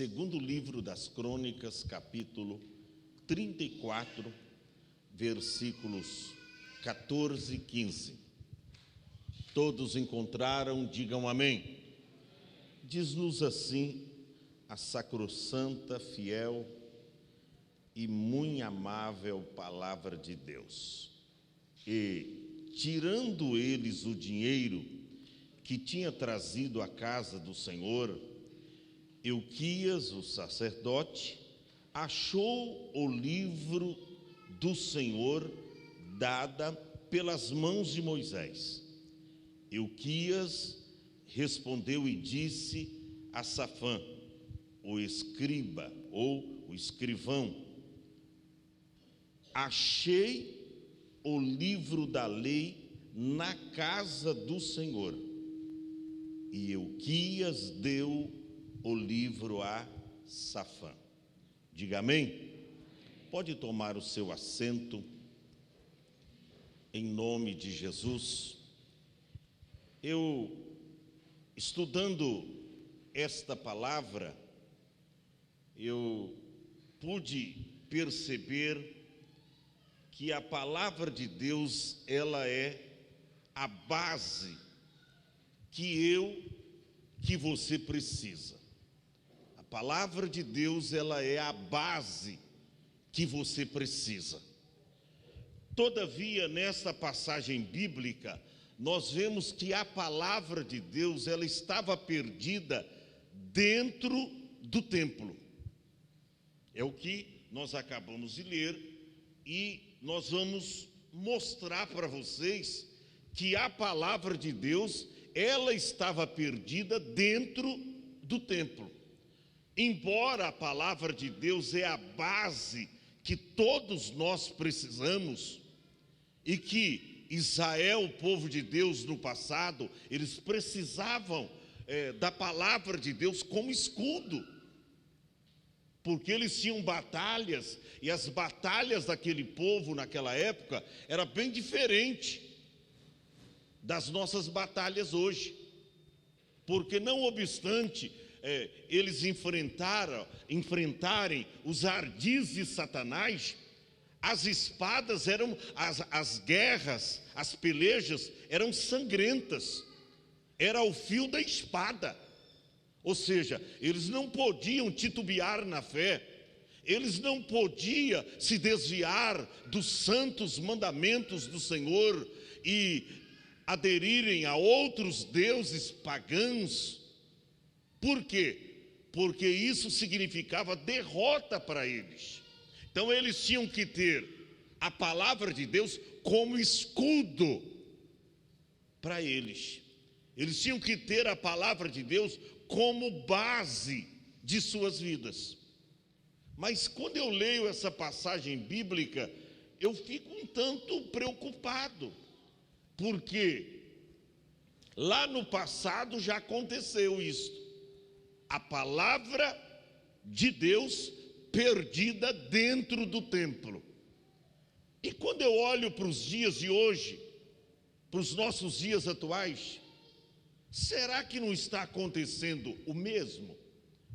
Segundo livro das Crônicas, capítulo 34, versículos 14 e 15. Todos encontraram, digam amém. Diz-nos assim a sacrossanta, fiel e muito amável palavra de Deus. E, tirando eles o dinheiro que tinha trazido à casa do Senhor, Euquias, o sacerdote, achou o livro do Senhor dada pelas mãos de Moisés. Euquias respondeu e disse a Safã, o escriba ou o escrivão: achei o livro da lei na casa do Senhor. E Euquias deu o livro a Safã. Diga amém. Pode tomar o seu assento, em nome de Jesus. Eu, estudando esta palavra, eu pude perceber que a palavra de Deus, ela é a base que você precisa. A palavra de Deus, ela é a base que você precisa. Todavia, nesta passagem bíblica, nós vemos que a palavra de Deus, ela estava perdida dentro do templo. É o que nós acabamos de ler e nós vamos mostrar para vocês que a palavra de Deus, ela estava perdida dentro do templo. Embora a palavra de Deus é a base que todos nós precisamos, e que Israel, o povo de Deus no passado, eles precisavam da palavra de Deus como escudo, porque eles tinham batalhas, e as batalhas daquele povo naquela época era bem diferente das nossas batalhas hoje, porque não obstante eles enfrentarem os ardis de Satanás, as espadas eram, as guerras, as pelejas eram sangrentas, era o fio da espada, ou seja, eles não podiam titubear na fé, eles não podiam se desviar dos santos mandamentos do Senhor e aderirem a outros deuses pagãos. Por quê? Porque isso significava derrota para eles. Então eles tinham que ter a palavra de Deus como escudo para eles. Eles tinham que ter a palavra de Deus como base de suas vidas. Mas quando eu leio essa passagem bíblica, eu fico um tanto preocupado, porque lá no passado já aconteceu isso. A palavra de Deus perdida dentro do templo. E quando eu olho para os dias de hoje, para os nossos dias atuais, será que não está acontecendo o mesmo?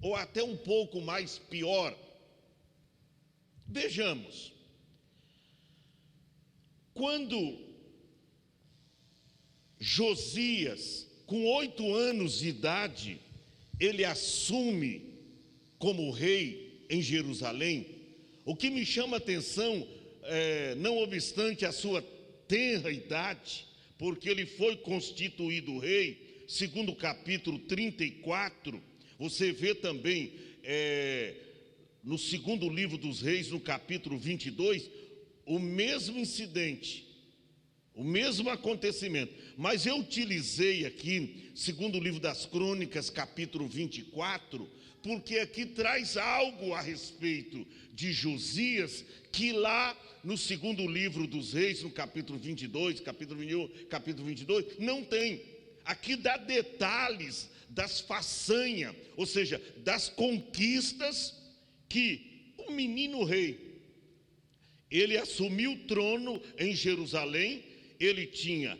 Ou até um pouco mais pior? Vejamos. Quando Josias, com 8 anos de idade, ele assume como rei em Jerusalém, o que me chama a atenção, não obstante a sua tenra idade, porque ele foi constituído rei, segundo o capítulo 34, você vê também no segundo livro dos reis, no capítulo 22, o mesmo incidente, o mesmo acontecimento, mas eu utilizei aqui, segundo o livro das Crônicas, capítulo 24, porque aqui traz algo a respeito de Josias, que lá no segundo livro dos reis, no capítulo 22, capítulo 21, capítulo 22, não tem. Aqui dá detalhes das façanhas, ou seja, das conquistas que o menino rei, ele assumiu o trono em Jerusalém. Ele tinha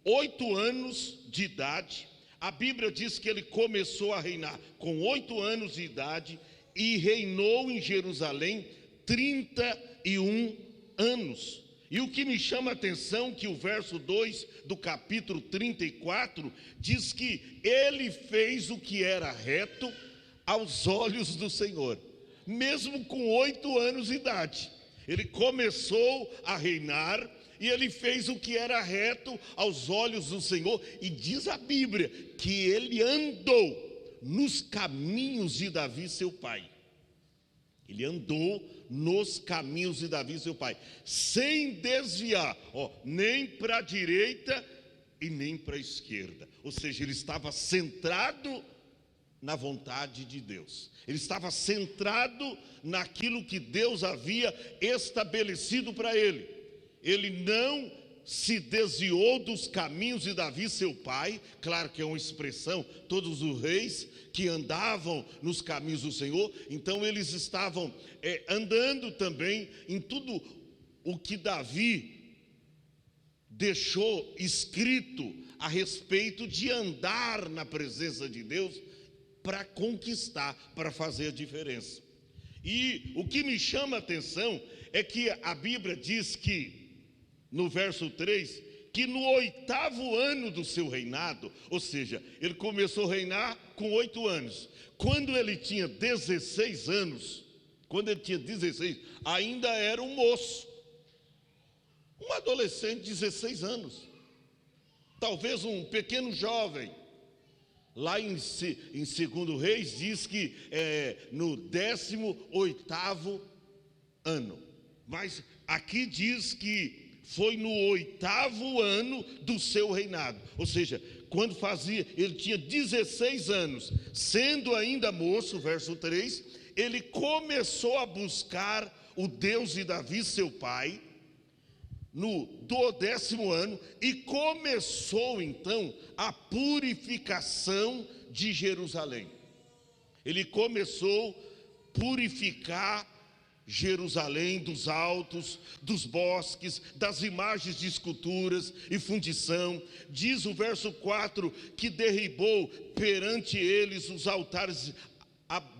8 anos de idade, A Bíblia diz que ele começou a reinar com 8 anos de idade e reinou em Jerusalém 31 anos. E o que me chama a atenção que o verso 2 do capítulo 34 diz que ele fez o que era reto aos olhos do Senhor, mesmo com 8 anos de idade. Ele começou a reinar e ele fez o que era reto aos olhos do Senhor, e diz a Bíblia que ele andou nos caminhos de Davi, seu pai. Ele andou nos caminhos de Davi, seu pai, sem desviar, nem para a direita e nem para a esquerda. Ou seja, ele estava centrado na vontade de Deus. Ele estava centrado naquilo que Deus havia estabelecido para ele. Ele não se desviou dos caminhos de Davi, seu pai. Claro que é uma expressão, todos os reis que andavam nos caminhos do Senhor, então eles estavam andando também em tudo o que Davi deixou escrito a respeito de andar na presença de Deus para conquistar, para fazer a diferença. E o que me chama a atenção é que a Bíblia diz que, no verso 3, que no 8º ano do seu reinado, ou seja, ele começou a reinar com 8 anos. Quando ele tinha 16 anos, ainda era um moço, um adolescente de 16 anos, talvez um pequeno jovem. Lá em 2 Reis diz que no 18º ano, mas aqui diz que foi no 8º ano do seu reinado, ou seja, quando ele tinha 16 anos, sendo ainda moço, verso 3, ele começou a buscar o Deus de Davi, seu pai, no 10º ano, e começou então a purificação de Jerusalém. Ele começou a purificar Jerusalém dos altos, dos bosques, das imagens de esculturas e fundição. Diz o verso 4 que derribou perante eles os altares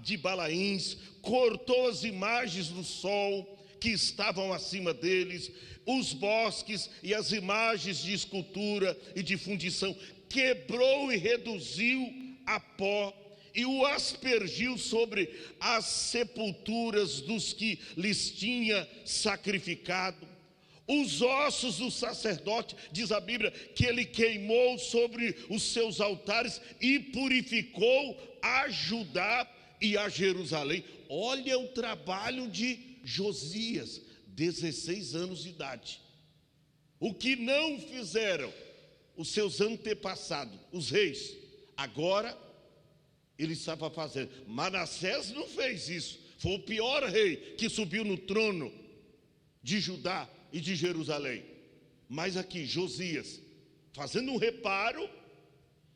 de Balaíns, cortou as imagens do sol que estavam acima deles, os bosques e as imagens de escultura e de fundição, quebrou e reduziu a pó, e o aspergiu sobre as sepulturas dos que lhes tinha sacrificado. Os ossos do sacerdote, diz a Bíblia, que ele queimou sobre os seus altares e purificou a Judá e a Jerusalém. Olha o trabalho de Josias, 16 anos de idade. O que não fizeram os seus antepassados, os reis, agora ele estava fazendo. Manassés não fez isso, foi o pior rei que subiu no trono de Judá e de Jerusalém. Mas aqui Josias, fazendo um reparo,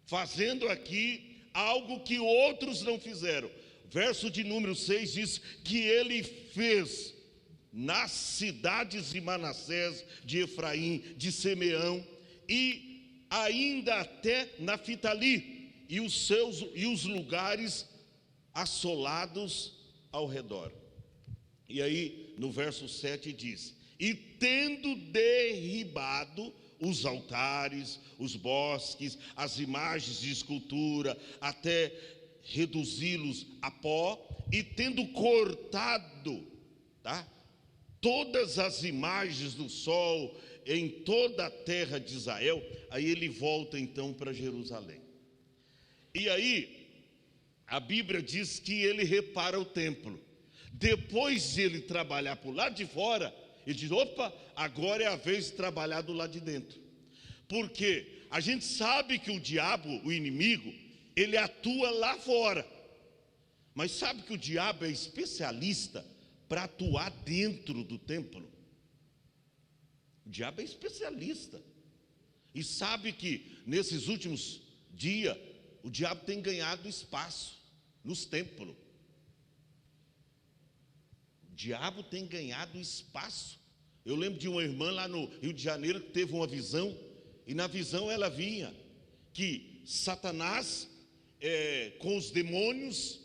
fazendo aqui algo que outros não fizeram. Verso de número 6 diz que ele fez nas cidades de Manassés, de Efraim, de Simeão e ainda até Naftali, e os lugares assolados ao redor. E aí no verso 7 diz: e tendo derribado os altares, os bosques, as imagens de escultura, até reduzi-los a pó, e tendo cortado, todas as imagens do sol em toda a terra de Israel, aí ele volta então para Jerusalém. E aí, a Bíblia diz que ele repara o templo. Depois de ele trabalhar por lá de fora, ele diz: opa, agora é a vez de trabalhar do lado de dentro. Porque a gente sabe que o diabo, o inimigo, ele atua lá fora. Mas sabe que o diabo é especialista para atuar dentro do templo? O diabo é especialista. E sabe que nesses últimos dias, o diabo tem ganhado espaço nos templos. O diabo tem ganhado espaço. Eu lembro de uma irmã lá no Rio de Janeiro que teve uma visão, e na visão ela vinha que Satanás com os demônios,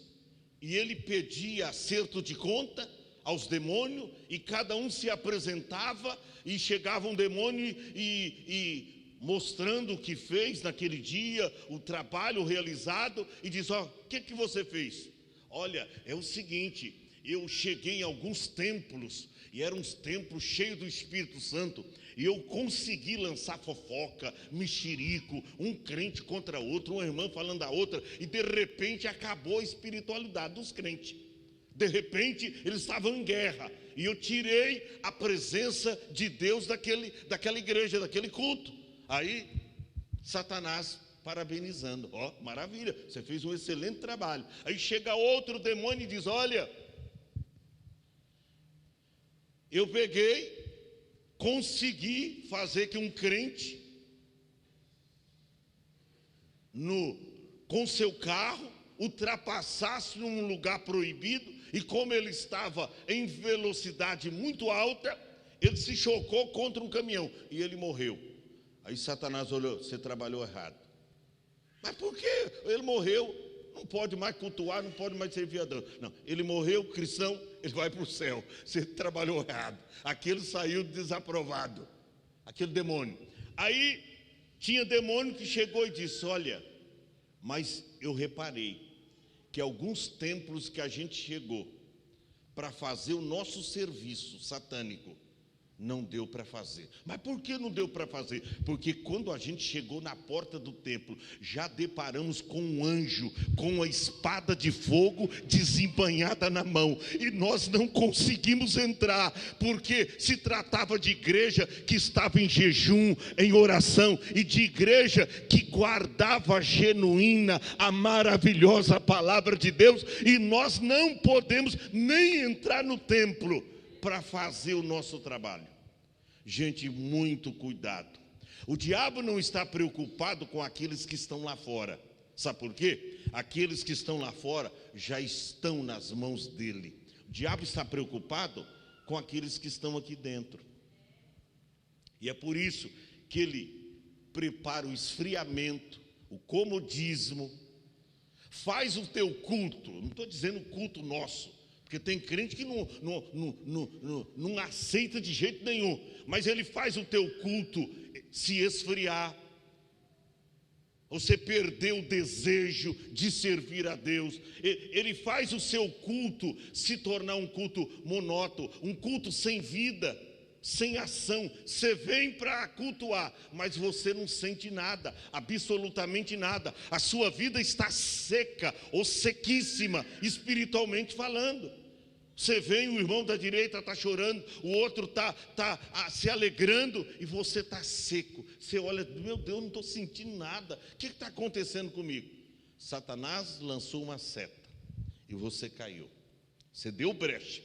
e ele pedia acerto de conta aos demônios, e cada um se apresentava, e chegava um demônio e mostrando o que fez naquele dia, o trabalho realizado, e diz: ó, o que você fez? Olha, é o seguinte, eu cheguei em alguns templos, e eram uns templos cheios do Espírito Santo, e eu consegui lançar fofoca, mexerico, um crente contra outro, uma irmã falando da outra, e de repente acabou a espiritualidade dos crentes. De repente eles estavam em guerra, e eu tirei a presença de Deus daquela igreja, daquele culto. Aí Satanás parabenizando: ó, maravilha, você fez um excelente trabalho. Aí chega outro demônio e diz: olha, eu consegui fazer que um crente com seu carro ultrapassasse num lugar proibido, e como ele estava em velocidade muito alta, ele se chocou contra um caminhão e ele morreu. Aí Satanás olhou: você trabalhou errado. Mas por que ele morreu? Não pode mais cultuar, não pode mais servir a Deus. Não, ele morreu cristão, ele vai para o céu. Você trabalhou errado. Aquele saiu desaprovado, aquele demônio. Aí tinha demônio que chegou e disse: olha, mas eu reparei que alguns templos que a gente chegou para fazer o nosso serviço satânico, não deu para fazer. Mas por que não deu para fazer? Porque quando a gente chegou na porta do templo, já deparamos com um anjo com a espada de fogo desembainhada na mão, e nós não conseguimos entrar, porque se tratava de igreja que estava em jejum, em oração, e de igreja que guardava a genuína, a maravilhosa palavra de Deus, e nós não podemos nem entrar no templo para fazer o nosso trabalho. Gente, muito cuidado. O diabo não está preocupado com aqueles que estão lá fora. Sabe por quê? Aqueles que estão lá fora já estão nas mãos dele. O diabo está preocupado com aqueles que estão aqui dentro. E é por isso que ele prepara o esfriamento, o comodismo, faz o teu culto. Não estou dizendo o culto nosso, porque tem crente que não aceita de jeito nenhum. Mas ele faz o teu culto se esfriar. Você perdeu o desejo de servir a Deus. Ele faz o seu culto se tornar um culto monótono, um culto sem vida, sem ação. Você vem para cultuar, mas você não sente nada, absolutamente nada. A sua vida está seca ou sequíssima, espiritualmente falando. Você vem, o irmão da direita está chorando, o outro está se alegrando, e você está seco. Você olha: meu Deus, não estou sentindo nada. O que está acontecendo comigo? Satanás lançou uma seta e você caiu. Você deu brecha.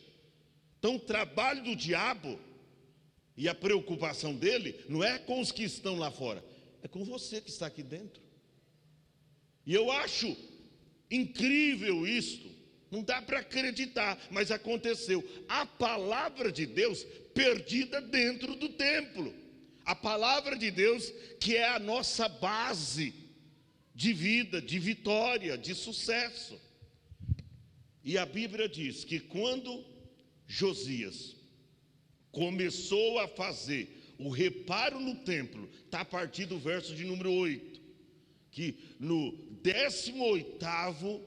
Então o trabalho do diabo e a preocupação dele não é com os que estão lá fora, é com você que está aqui dentro. E eu acho incrível isto. Não dá para acreditar, mas aconteceu. A palavra de Deus perdida dentro do templo. A palavra de Deus, que é a nossa base de vida, de vitória, de sucesso. E a Bíblia diz que quando Josias começou a fazer o reparo no templo, está a partir do verso de número 8, que no 18º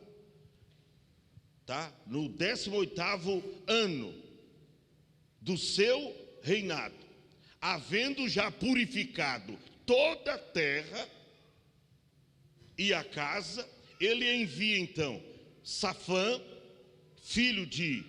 ano do seu reinado, havendo já purificado toda a terra e a casa, ele envia então Safã, filho de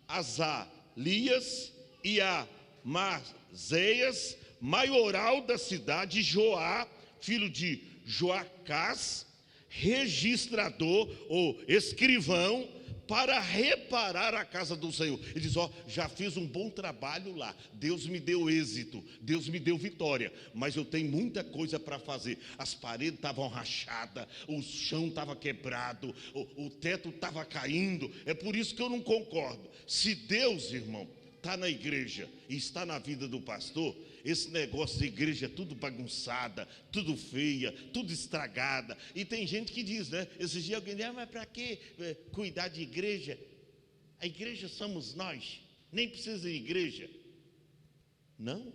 Azalias, e a Mazeias, maioral da cidade, Joá, filho de Joacás, registrador ou escrivão, para reparar a casa do Senhor. Ele diz: ó, já fiz um bom trabalho lá, Deus me deu êxito, Deus me deu vitória, mas eu tenho muita coisa para fazer. As paredes estavam rachadas, o chão estava quebrado, o teto estava caindo. É por isso que eu não concordo. Se Deus, irmão, está na igreja e está na vida do pastor, esse negócio de igreja é tudo bagunçada, tudo feia, tudo estragada. E tem gente que diz, né? Esses dias alguém diz, mas para que cuidar de igreja? A igreja somos nós, nem precisa de igreja. Não.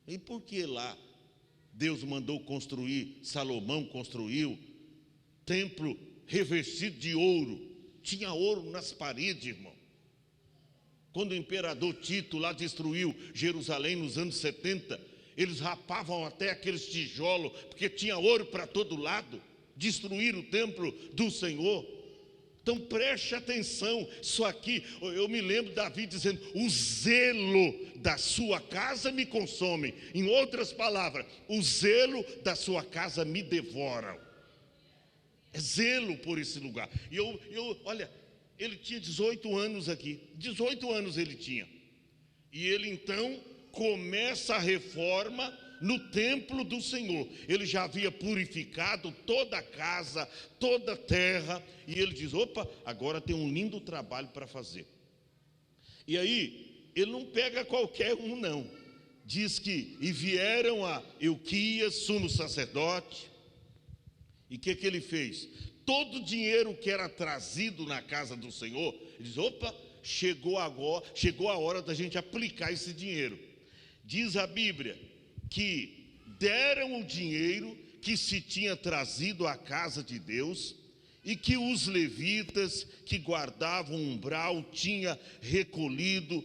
E por que lá Deus mandou construir, Salomão construiu, templo revestido de ouro, tinha ouro nas paredes, irmão. Quando o imperador Tito lá destruiu Jerusalém nos anos 70, eles rapavam até aqueles tijolos, porque tinha ouro para todo lado, destruíram o templo do Senhor. Então preste atenção, isso aqui, eu me lembro Davi dizendo, o zelo da sua casa me consome. Em outras palavras, o zelo da sua casa me devora. É zelo por esse lugar. E olha, ele tinha 18 anos aqui, 18 anos ele tinha. E ele então começa a reforma no templo do Senhor. Ele já havia purificado toda a casa, toda a terra, e ele diz, opa, agora tem um lindo trabalho para fazer. E aí, ele não pega qualquer um não, diz que, e vieram a Euquias, sumo sacerdote, e o que ele fez? Todo o dinheiro que era trazido na casa do Senhor, ele diz, opa, chegou a hora da gente aplicar esse dinheiro. Diz a Bíblia, que deram o dinheiro que se tinha trazido à casa de Deus e que os levitas que guardavam o umbral tinha recolhido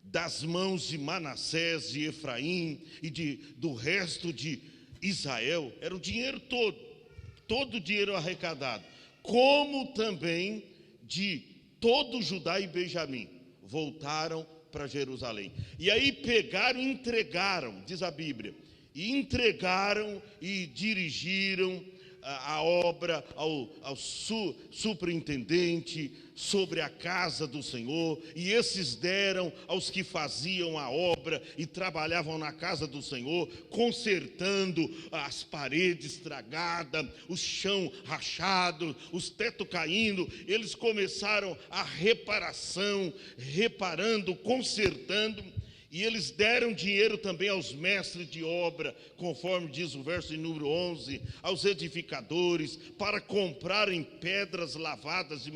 das mãos de Manassés, de Efraim e do resto de Israel. Era o dinheiro todo o dinheiro arrecadado, como também de todo Judá e Benjamim, voltaram para Jerusalém. E aí pegaram e entregaram, diz a Bíblia, e entregaram e dirigiram a obra ao superintendente sobre a casa do Senhor, e esses deram aos que faziam a obra e trabalhavam na casa do Senhor, consertando as paredes estragadas, o chão rachado, os tetos caindo. Eles começaram a reparação, reparando, consertando. E eles deram dinheiro também aos mestres de obra, conforme diz o verso de número 11, aos edificadores, para comprarem pedras lavradas de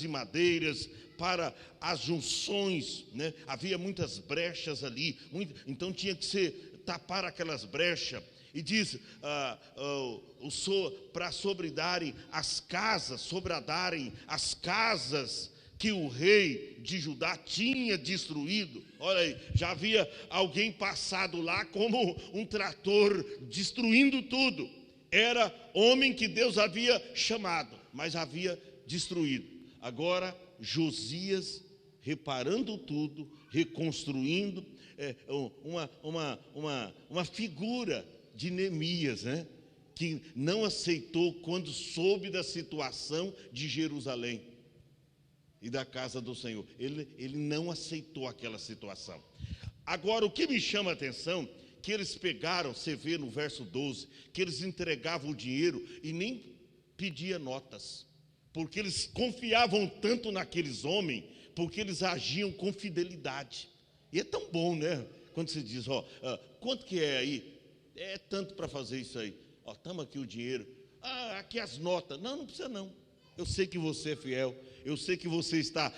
madeiras, para as junções, né? Havia muitas brechas ali, então tinha que tapar aquelas brechas. E diz, para sobradarem as casas que o rei de Judá tinha destruído. Olha aí, já havia alguém passado lá como um trator, destruindo tudo. Era homem que Deus havia chamado, mas havia destruído. Agora Josias, reparando tudo, reconstruindo, uma figura de Neemias, né? Que não aceitou quando soube da situação de Jerusalém e da casa do Senhor. Ele não aceitou aquela situação. Agora, o que me chama a atenção, que eles pegaram, você vê no verso 12, que eles entregavam o dinheiro e nem pediam notas, porque eles confiavam tanto naqueles homens, porque eles agiam com fidelidade. E é tão bom, né? Quando você diz, quanto que é aí? É tanto para fazer isso aí. Toma aqui o dinheiro. Aqui as notas. Não precisa não. Eu sei que você é fiel, eu sei que você está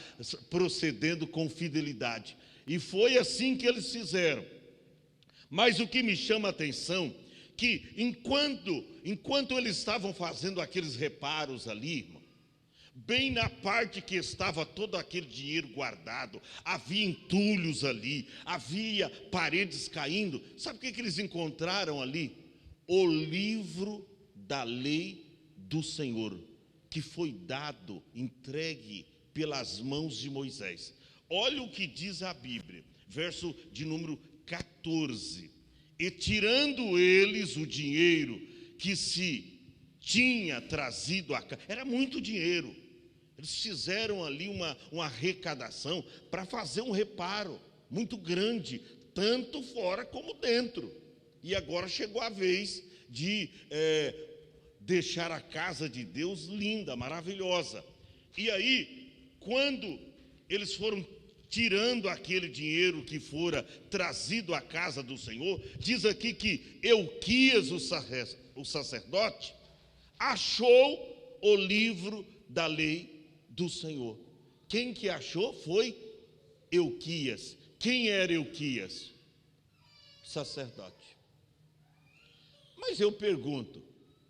procedendo com fidelidade. E foi assim que eles fizeram. Mas o que me chama a atenção, que enquanto eles estavam fazendo aqueles reparos ali, irmão, bem na parte que estava todo aquele dinheiro guardado, havia entulhos ali, havia paredes caindo. Sabe o que eles encontraram ali? O livro da lei do Senhor, que foi dado, entregue pelas mãos de Moisés. Olha o que diz a Bíblia, verso de número 14. E tirando eles o dinheiro que se tinha trazido a casa, era muito dinheiro. Eles fizeram ali uma arrecadação para fazer um reparo muito grande, tanto fora como dentro. E agora chegou a vez de deixar a casa de Deus linda, maravilhosa. E aí, quando eles foram tirando aquele dinheiro que fora trazido à casa do Senhor, diz aqui que Euquias, o sacerdote, achou o livro da lei do Senhor. Quem que achou foi Euquias. Quem era Euquias? Sacerdote. Mas eu pergunto,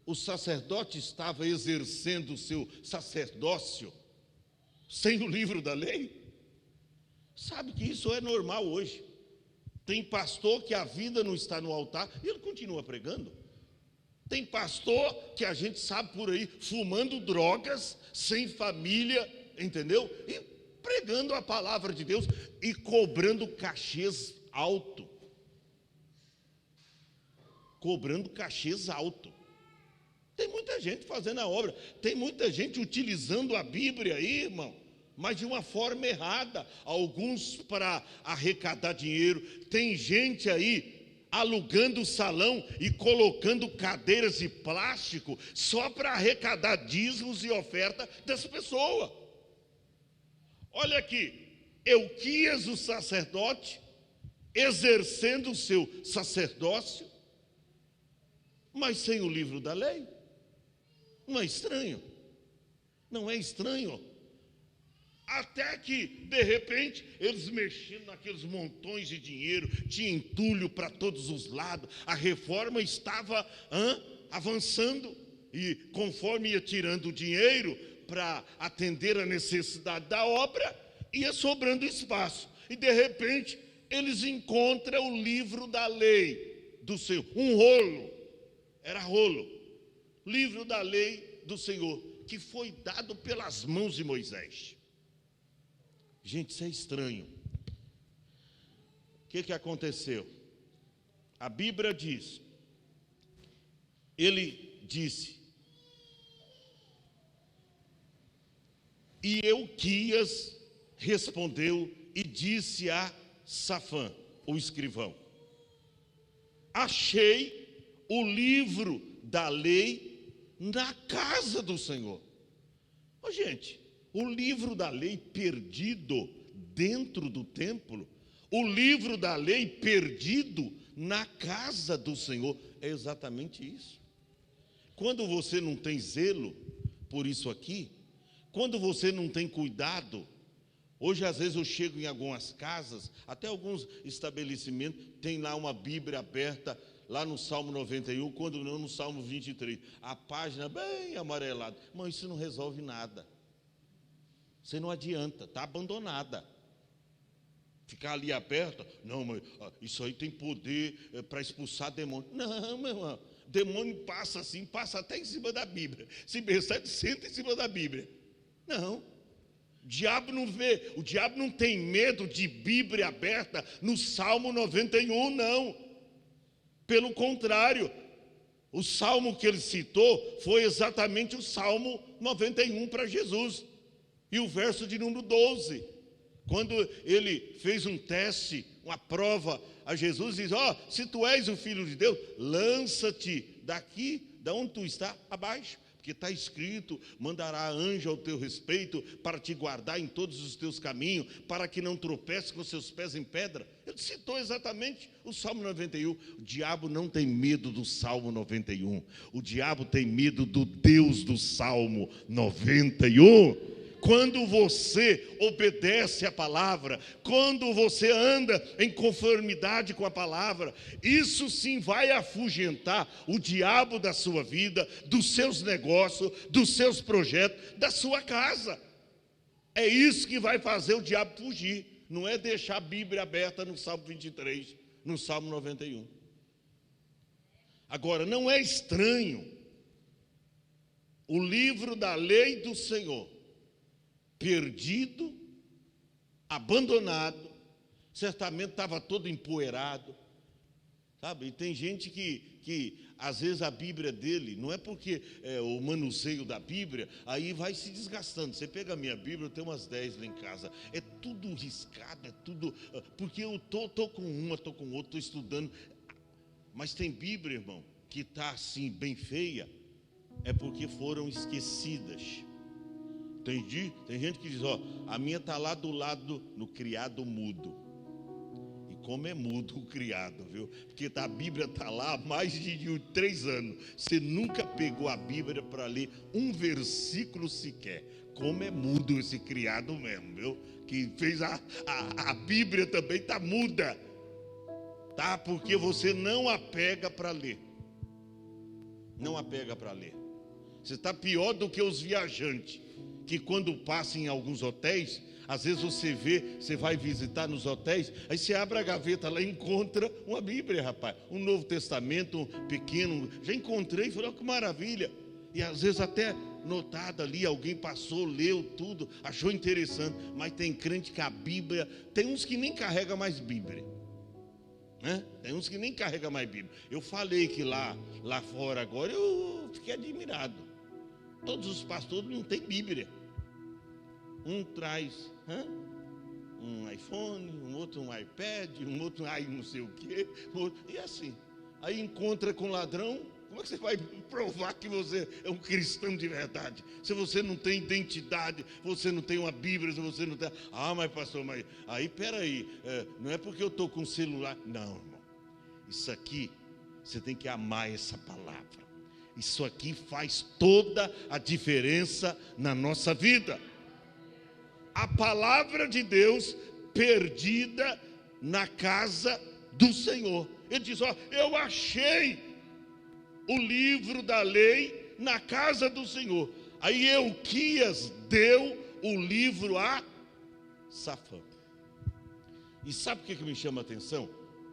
o sacerdote estava exercendo o seu sacerdócio sem o livro da lei? Sabe que isso é normal hoje. Tem pastor que a vida não está no altar e ele continua pregando. Tem pastor que a gente sabe por aí fumando drogas, sem família, entendeu? E pregando a palavra de Deus e cobrando cachês alto. Cobrando cachês alto. Tem muita gente fazendo a obra, tem muita gente utilizando a Bíblia aí, irmão, mas de uma forma errada. Alguns para arrecadar dinheiro, tem gente aí alugando salão e colocando cadeiras de plástico só para arrecadar dízimos e oferta das pessoas. Olha aqui, Euquias, o sacerdote, exercendo o seu sacerdócio, mas sem o livro da lei. Não é estranho? Não é estranho? Até que, de repente, eles mexendo naqueles montões de dinheiro, tinha entulho para todos os lados, a reforma estava avançando, e conforme ia tirando o dinheiro para atender a necessidade da obra, ia sobrando espaço. E, de repente, eles encontram o livro da lei do Senhor, um rolo, era rolo, livro da lei do Senhor, que foi dado pelas mãos de Moisés. Gente, isso é estranho. O que aconteceu? A Bíblia diz, ele disse, e Euquias respondeu e disse a Safã, o escrivão: achei o livro da lei na casa do Senhor. Ô, gente, o livro da lei perdido dentro do templo, o livro da lei perdido na casa do Senhor, é exatamente isso. Quando você não tem zelo por isso aqui, quando você não tem cuidado, hoje às vezes eu chego em algumas casas, até alguns estabelecimentos, tem lá uma Bíblia aberta, lá no Salmo 91, quando não no Salmo 23, a página bem amarelada. Irmão, isso não resolve nada. Você não adianta, está abandonada. Ficar ali aberta, não, mas isso aí tem poder para expulsar demônio. Não, meu irmão, demônio passa assim, passa até em cima da Bíblia. Se percebe, senta em cima da Bíblia. Não, o diabo não vê, o diabo não tem medo de Bíblia aberta no Salmo 91, não. Pelo contrário, o salmo que ele citou foi exatamente o Salmo 91 para Jesus. E o verso de número 12, quando ele fez um teste, uma prova a Jesus, diz: se tu és o Filho de Deus, lança-te daqui, da onde tu está, abaixo. Porque está escrito, mandará anjo ao teu respeito, para te guardar em todos os teus caminhos, para que não tropece com seus pés em pedra. Ele citou exatamente o Salmo 91. O diabo não tem medo do Salmo 91. O diabo tem medo do Deus do Salmo 91. Quando você obedece à palavra, quando você anda em conformidade com a palavra, isso sim vai afugentar o diabo da sua vida, dos seus negócios, dos seus projetos, da sua casa. É isso que vai fazer o diabo fugir, não é deixar a Bíblia aberta no Salmo 23, no Salmo 91. Agora, não é estranho o livro da lei do Senhor perdido, abandonado, certamente estava todo empoeirado, sabe? E tem gente que às vezes a Bíblia dele, não é porque o manuseio da Bíblia, aí vai se desgastando. Você pega a minha Bíblia, eu tenho umas 10 lá em casa, é tudo riscado, é tudo, porque eu estou com uma, estou com outra, estou estudando, mas tem Bíblia, irmão, que está assim, bem feia, é porque foram esquecidas. Tem gente que diz, ó, a minha está lá do lado no criado mudo. E como é mudo o criado, viu? Porque a Bíblia está lá há mais de 3 anos. Você nunca pegou a Bíblia para ler um versículo sequer. Como é mudo esse criado mesmo, viu? Que fez a Bíblia também está muda. Tá? Porque você não a pega para ler. Não a pega para ler. Você está pior do que os viajantes, que quando passam em alguns hotéis, às vezes você vai visitar nos hotéis, aí você abre a gaveta lá e encontra uma Bíblia, rapaz, um Novo Testamento, um pequeno, já encontrei, falei, oh, que maravilha, e às vezes até notado ali, alguém passou, leu tudo, achou interessante, mas tem crente que a Bíblia, tem uns que nem carrega mais Bíblia, né? Tem uns que nem carrega mais Bíblia. Eu falei que lá fora agora, eu fiquei admirado. Todos os pastores não têm Bíblia. Um traz um iPhone, um outro um iPad, um outro não sei o quê, e assim. Aí encontra com ladrão, como é que você vai provar que você é um cristão de verdade? Se você não tem identidade, você não tem uma Bíblia, se você não tem... Ah, mas pastor, mas aí peraí, não é porque eu estou com celular. Não, irmão. Isso aqui, você tem que amar essa palavra. Isso aqui faz toda a diferença na nossa vida. A palavra de Deus perdida na casa do Senhor. Ele diz, ó, eu achei o livro da lei na casa do Senhor. Aí Euquias deu o livro a Safã. E sabe o que me chama a atenção?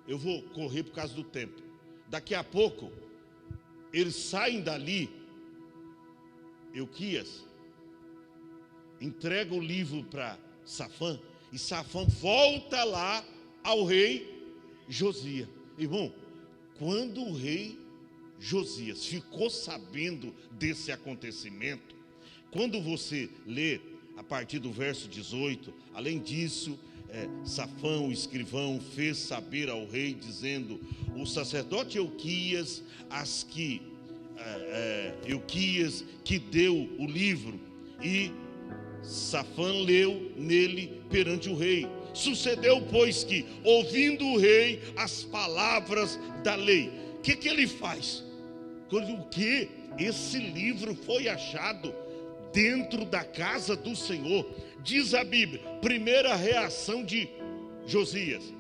Eu vou correr por causa do tempo. Daqui a pouco eles saem dali, Euquias entrega o livro para Safã, e Safã volta lá ao rei Josias. Irmão, quando o rei Josias ficou sabendo desse acontecimento, quando você lê a partir do verso 18, além disso, Safã, o escrivão, fez saber ao rei, dizendo, o sacerdote Euquias que deu o livro, e Safã leu nele perante o rei. Sucedeu, pois, que, ouvindo o rei as palavras da lei, o que ele faz? O que? Esse livro foi achado dentro da casa do Senhor. Diz a Bíblia, primeira reação de Josias,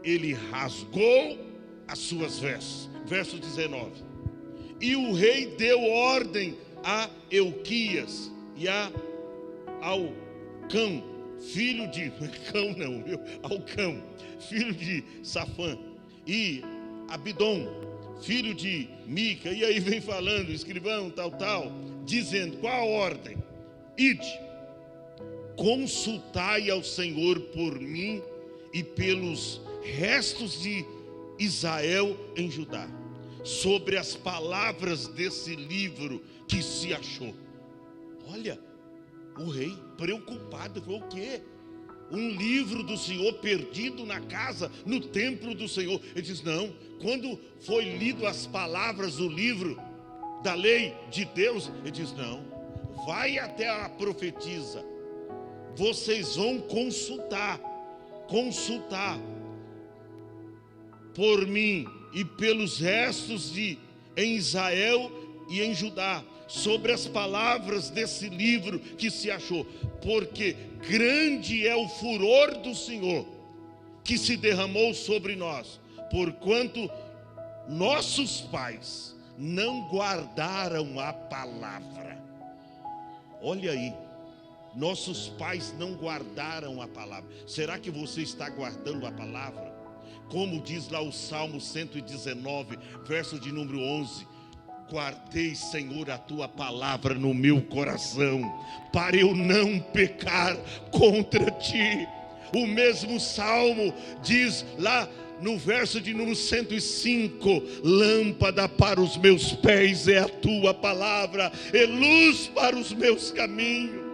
ele rasgou as suas vestes. Verso 19. E o rei deu ordem a Euquias e ao Cão, filho de Alcão, filho de Safã, e Abidom, filho de Mica. E aí vem falando, escrivão, tal, dizendo, qual a ordem? Ide, consultai ao Senhor por mim e pelos restos de Israel em Judá, sobre as palavras desse livro que se achou. Olha, o rei preocupado, falou, o quê? Um livro do Senhor perdido na casa, no templo do Senhor. Ele diz, não, quando foi lido as palavras do livro da lei de Deus, ele diz, não, vai até a profetisa, vocês vão consultar por mim e pelos restos em Israel e em Judá, sobre as palavras desse livro que se achou, porque grande é o furor do Senhor que se derramou sobre nós, porquanto nossos pais não guardaram a palavra. Olha aí, nossos pais não guardaram a palavra. Será que você está guardando a palavra? Como diz lá o Salmo 119, verso de número 11, guardei, Senhor, a tua palavra no meu coração, para eu não pecar contra ti. O mesmo Salmo diz lá no verso de número 105, lâmpada para os meus pés é a tua palavra, e luz para os meus caminhos.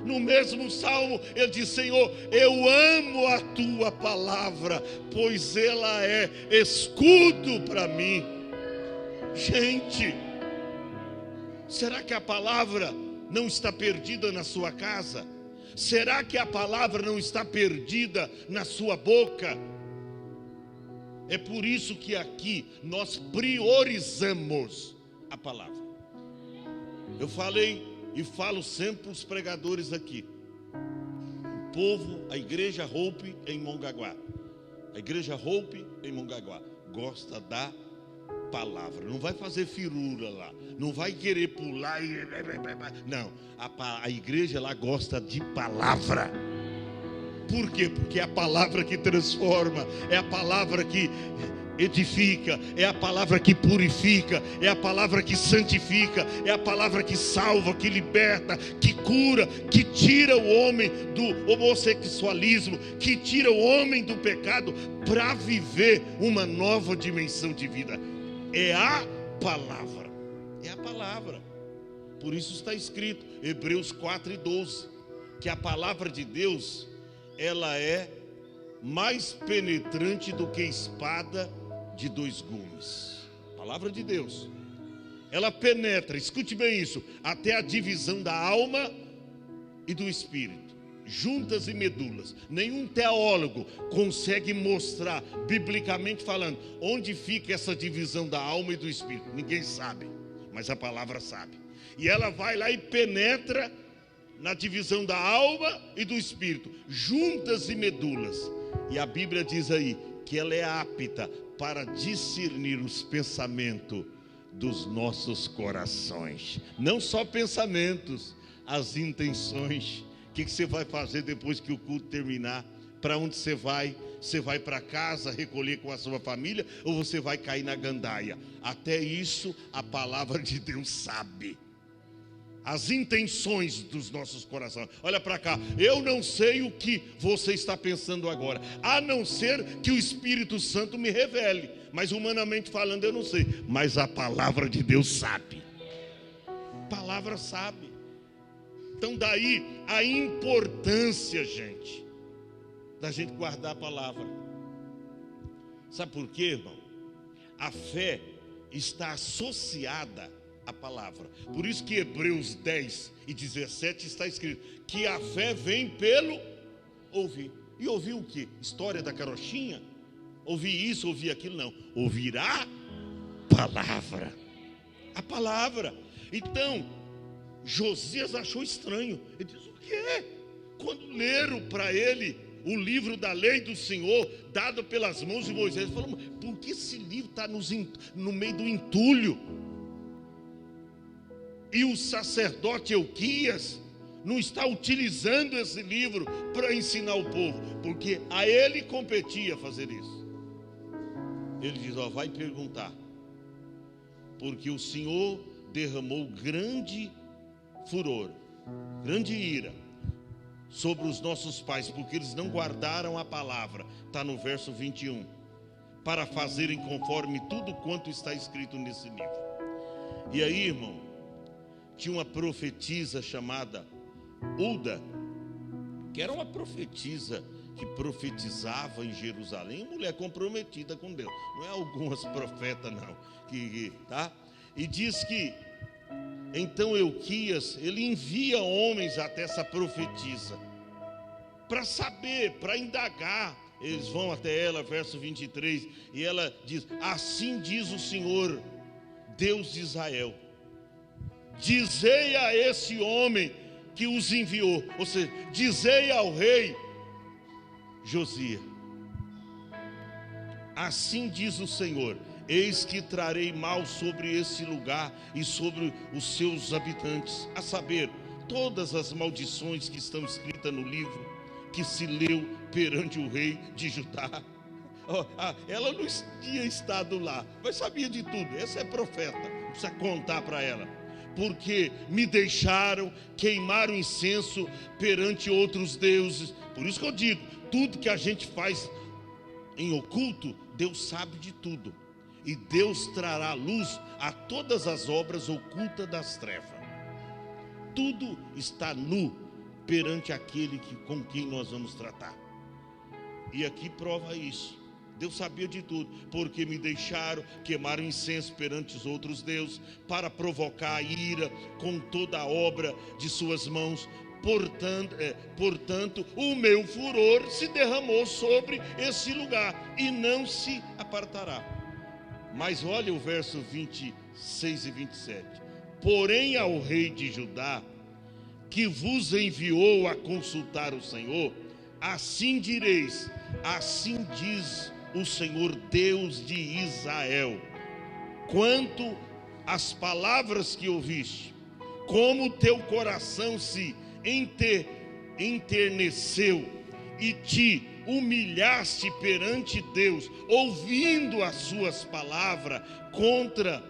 No mesmo Salmo ele diz, Senhor, eu amo a tua palavra, pois ela é escudo para mim. Gente, será que a palavra não está perdida na sua casa? Será que a palavra não está perdida na sua boca? É por isso que aqui nós priorizamos a palavra. Eu falei e falo sempre para os pregadores aqui. O povo, a igreja Hope em Mongaguá. A igreja Hope em Mongaguá gosta da palavra. Não vai fazer firula lá. Não vai querer pular e... Não. A igreja lá gosta de palavra. Por quê? Porque é a palavra que transforma. É a palavra que edifica, é a palavra que purifica, é a palavra que santifica, é a palavra que salva, que liberta, que cura, que tira o homem do homossexualismo, que tira o homem do pecado para viver uma nova dimensão de vida. É a palavra, é a palavra. Por isso está escrito, Hebreus 4:12, que a palavra de Deus, ela é mais penetrante do que espada de 2 gumes. Palavra de Deus, ela penetra, escute bem isso, até a divisão da alma e do espírito, juntas e medulas. Nenhum teólogo consegue mostrar, biblicamente falando, onde fica essa divisão da alma e do espírito. Ninguém sabe, mas a palavra sabe. E ela vai lá e penetra na divisão da alma e do espírito, juntas e medulas. E a Bíblia diz aí que ela é apta para discernir os pensamentos dos nossos corações. Não só pensamentos, as intenções. O que você vai fazer depois que o culto terminar? Para onde você vai? Você vai para casa recolher com a sua família ou você vai cair na gandaia? Até isso a palavra de Deus sabe. As intenções dos nossos corações. Olha para cá, eu não sei o que você está pensando agora, a não ser que o Espírito Santo me revele, mas humanamente falando eu não sei, mas a palavra de Deus sabe. A palavra sabe. Então daí a importância, gente, da gente guardar a palavra. Sabe por quê, irmão? A fé está associada a palavra. Por isso que Hebreus 10:17 está escrito que a fé vem pelo ouvir. E ouvir o quê? História da carochinha? Ouvir isso, ouvir aquilo? Não. Ouvir a palavra. A palavra. Então, Josias achou estranho. Ele diz, o quê? Quando leram para ele o livro da lei do Senhor, dado pelas mãos de Moisés, ele falou, por que esse livro está no meio do entulho? E o sacerdote Euquias não está utilizando esse livro para ensinar o povo, porque a ele competia fazer isso. Ele diz, vai perguntar, porque o Senhor derramou grande furor, grande ira sobre os nossos pais, porque eles não guardaram a palavra, está no verso 21, para fazerem conforme tudo quanto está escrito nesse livro. E aí, irmão, tinha uma profetisa chamada Ulda, que era uma profetisa que profetizava em Jerusalém, mulher comprometida com Deus, não é algumas profetas não, tá? E diz que então Euquias, ele envia homens até essa profetisa, para saber, para indagar. Eles vão até ela, verso 23, e ela diz, assim diz o Senhor, Deus de Israel, dizei a esse homem que os enviou, ou seja, dizei ao rei Josias, assim diz o Senhor, eis que trarei mal sobre esse lugar e sobre os seus habitantes, a saber, todas as maldições que estão escritas no livro, que se leu perante o rei de Judá. Ela não tinha estado lá, mas sabia de tudo, essa é profeta, não precisa contar para ela. Porque me deixaram, queimaram incenso perante outros deuses. Por isso que eu digo, tudo que a gente faz em oculto, Deus sabe de tudo. E Deus trará luz a todas as obras ocultas das trevas. Tudo está nu perante aquele com quem nós vamos tratar. E aqui prova isso. Deus sabia de tudo, porque me deixaram queimar incenso perante os outros deuses, para provocar a ira com toda a obra de suas mãos. Portanto, o meu furor se derramou sobre esse lugar, e não se apartará. Mas olha o verso 26 e 27. Porém ao rei de Judá, que vos enviou a consultar o Senhor, assim direis: assim diz o Senhor Deus de Israel, quanto às palavras que ouviste, como teu coração se enterneceu e te humilhaste perante Deus, ouvindo as suas palavras contra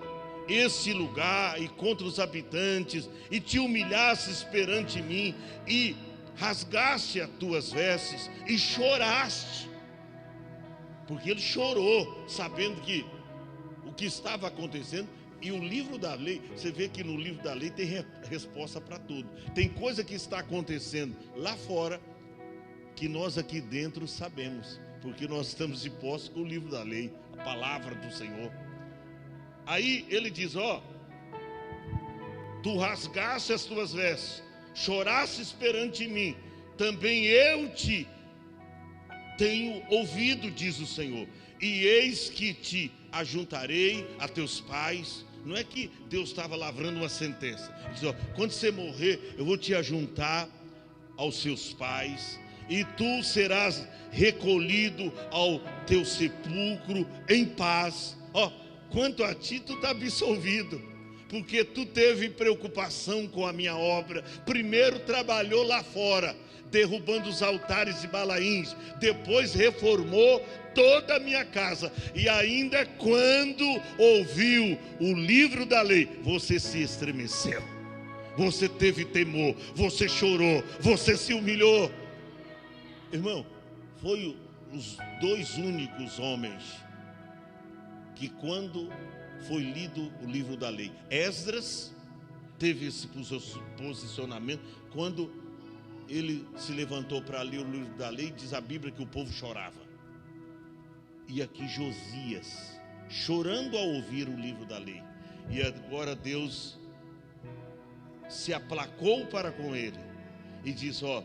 esse lugar e contra os habitantes, e te humilhastes perante mim, e rasgaste as tuas vestes, e choraste, porque ele chorou, sabendo que o que estava acontecendo. E o livro da lei, você vê que no livro da lei tem resposta para tudo. Tem coisa que está acontecendo lá fora, que nós aqui dentro sabemos, porque nós estamos de posse com o livro da lei, a palavra do Senhor. Aí ele diz: ó, tu rasgaste as tuas vestes, chorastes perante mim, também eu te tenho ouvido, diz o Senhor, e eis que te ajuntarei a teus pais. Não é que Deus estava lavrando uma sentença. Ele diz: ó, quando você morrer, eu vou te ajuntar aos seus pais, e tu serás recolhido ao teu sepulcro em paz. Ó, quanto a ti, tu está absolvido, porque tu teve preocupação com a minha obra. Primeiro trabalhou lá fora, derrubando os altares de Balaíns, depois reformou toda a minha casa, e ainda quando ouviu o livro da lei, você se estremeceu, você teve temor, você chorou, você se humilhou. Irmão, foi os dois únicos homens que, quando foi lido o livro da lei, Esdras teve esse posicionamento. Quando ele se levantou para ler o livro da lei, diz a Bíblia que o povo chorava. E aqui Josias, chorando ao ouvir o livro da lei. E agora Deus se aplacou para com ele e diz: ó,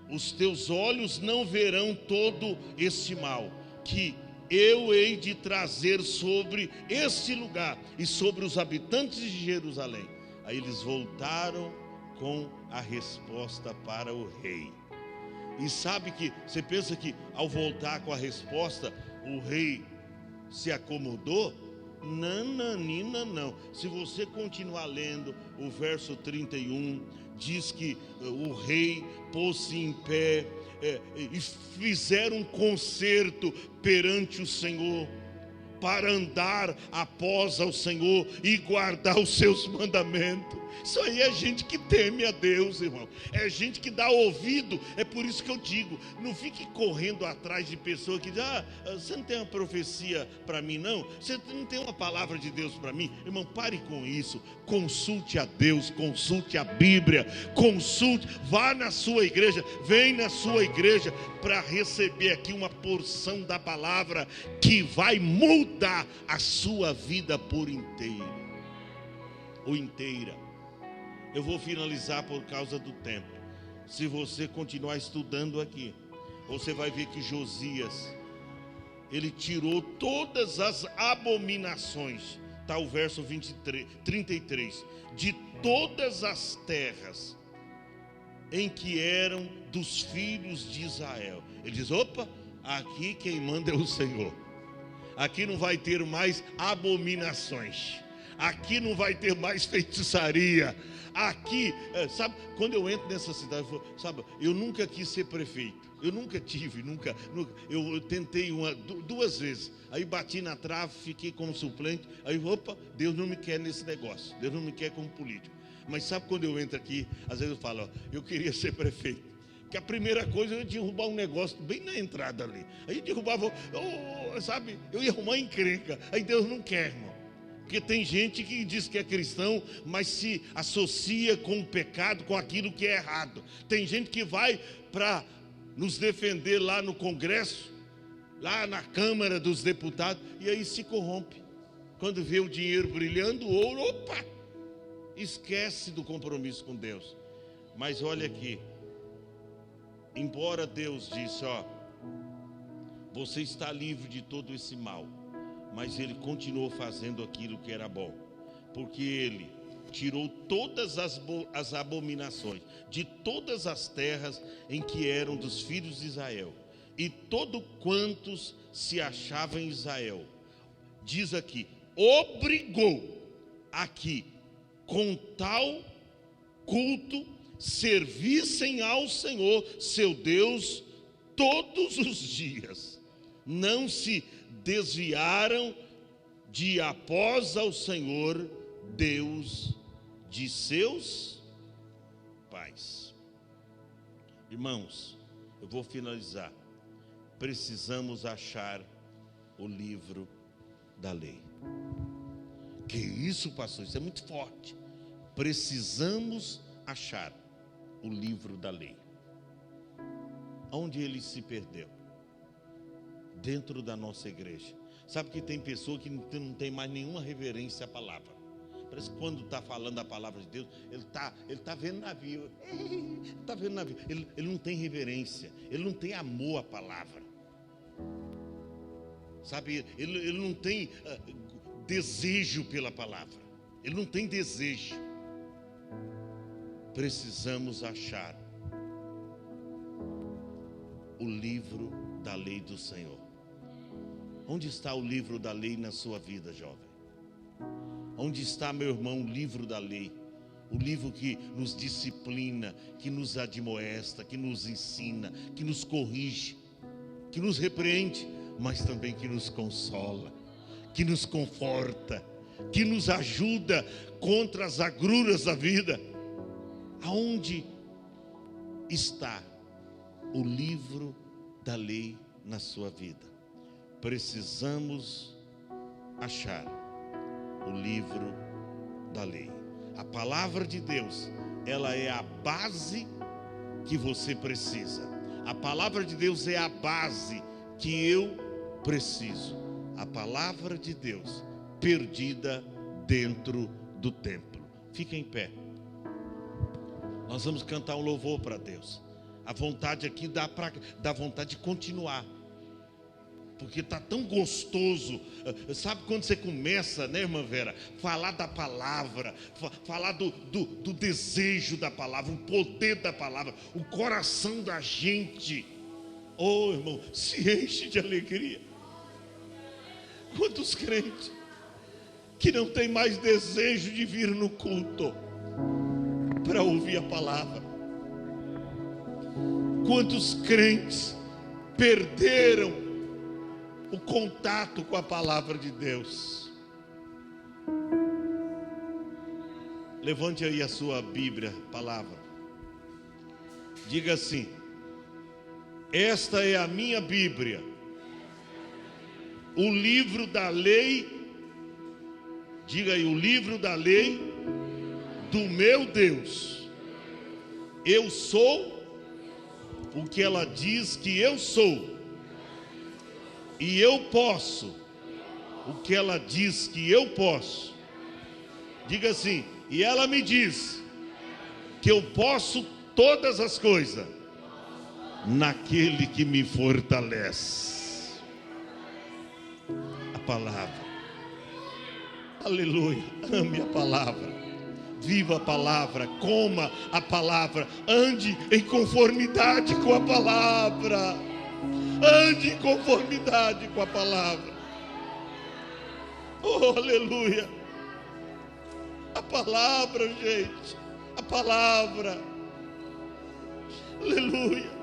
os teus olhos não verão todo este mal, que eu hei de trazer sobre este lugar e sobre os habitantes de Jerusalém. Aí eles voltaram com a resposta para o rei. E sabe que, você pensa que ao voltar com a resposta, o rei se acomodou? Nananina, não. Se você continuar lendo o verso 31, diz que o rei pôs-se em pé e fizeram um concerto perante o Senhor, para andar após ao Senhor e guardar os seus mandamentos. Isso aí é gente que teme a Deus, irmão. É gente que dá ouvido. É por isso que eu digo, não fique correndo atrás de pessoas que dizem: ah, você não tem uma profecia para mim, não? Você não tem uma palavra de Deus para mim? Irmão, pare com isso. Consulte a Deus, consulte a Bíblia, consulte, vá na sua igreja, vem na sua igreja para receber aqui uma porção da palavra que vai mudar a sua vida por inteiro ou inteira. Eu vou finalizar por causa do tempo. Se você continuar estudando aqui, você vai ver que Josias, ele tirou todas as abominações, está o verso 33, de todas as terras em que eram dos filhos de Israel. Ele diz: opa, aqui quem manda é o Senhor. Aqui não vai ter mais abominações, aqui não vai ter mais feitiçaria. Aqui, sabe, quando eu entro nessa cidade, eu nunca quis ser prefeito. Eu nunca tive, nunca. Eu tentei duas vezes. Aí bati na trave, fiquei como suplente. Aí, opa, Deus não me quer nesse negócio. Deus não me quer como político. Mas sabe quando eu entro aqui, às vezes eu falo: ó, eu queria ser prefeito. Que a primeira coisa eu ia derrubar um negócio bem na entrada ali. Aí eu derrubava, sabe, eu ia arrumar encrenca. Aí Deus não quer, irmão. Porque tem gente que diz que é cristão, mas se associa com o pecado, com aquilo que é errado. Tem gente que vai para nos defender lá no Congresso, lá na Câmara dos Deputados, e aí se corrompe. Quando vê o dinheiro brilhando, o ouro, opa, esquece do compromisso com Deus. Mas olha aqui, embora Deus disse, ó, você está livre de todo esse mal, mas ele continuou fazendo aquilo que era bom, porque ele tirou todas as abominações de todas as terras em que eram dos filhos de Israel, e todo quantos se achavam em Israel, diz aqui, obrigou a que com tal culto servissem ao Senhor seu Deus todos os dias. Não se desviaram de ir após ao Senhor Deus de seus pais. Irmãos, eu vou finalizar. Precisamos achar o livro da lei. Que isso, pastor? Isso é muito forte. Precisamos achar o livro da lei. Onde ele se perdeu? Dentro da nossa igreja. Sabe que tem pessoa que não tem mais nenhuma reverência à palavra. Parece que quando está falando a palavra de Deus, ele tá vendo navio. Está vendo navio. Ele não tem reverência. Ele não tem amor à palavra. Sabe, ele não tem desejo pela palavra. Ele não tem desejo. Precisamos achar o livro da lei do Senhor. Onde está o livro da lei na sua vida, jovem? Onde está, meu irmão, o livro da lei? O livro que nos disciplina, que nos admoesta, que nos ensina, que nos corrige, que nos repreende, mas também que nos consola, que nos conforta, que nos ajuda contra as agruras da vida. Aonde está o livro da lei na sua vida? Precisamos achar o livro da lei. A palavra de Deus, ela é a base que você precisa. A palavra de Deus é a base que eu preciso. A palavra de Deus perdida dentro do templo. Fica em pé. Nós vamos cantar um louvor para Deus. A vontade aqui dá vontade de continuar. Porque está tão gostoso. Sabe quando você começa, né, irmã Vera? Falar da palavra, falar do desejo da palavra, o poder da palavra, o coração da gente. Oh, irmão, se enche de alegria. Quantos crentes que não tem mais desejo de vir no culto para ouvir a palavra? Quantos crentes perderam o contato com a palavra de Deus? Levante aí a sua Bíblia, palavra. Diga assim: esta é a minha Bíblia, o livro da lei. Diga aí, o livro da lei do meu Deus. Eu sou o que ela diz que eu sou, e eu posso o que ela diz que eu posso. Diga assim: e ela me diz que eu posso todas as coisas naquele que me fortalece. A palavra. Aleluia. Ame a palavra. Viva a palavra, coma a palavra, ande em conformidade com a palavra. Ande em conformidade com a palavra. Oh, aleluia. A palavra, gente. A palavra. Aleluia.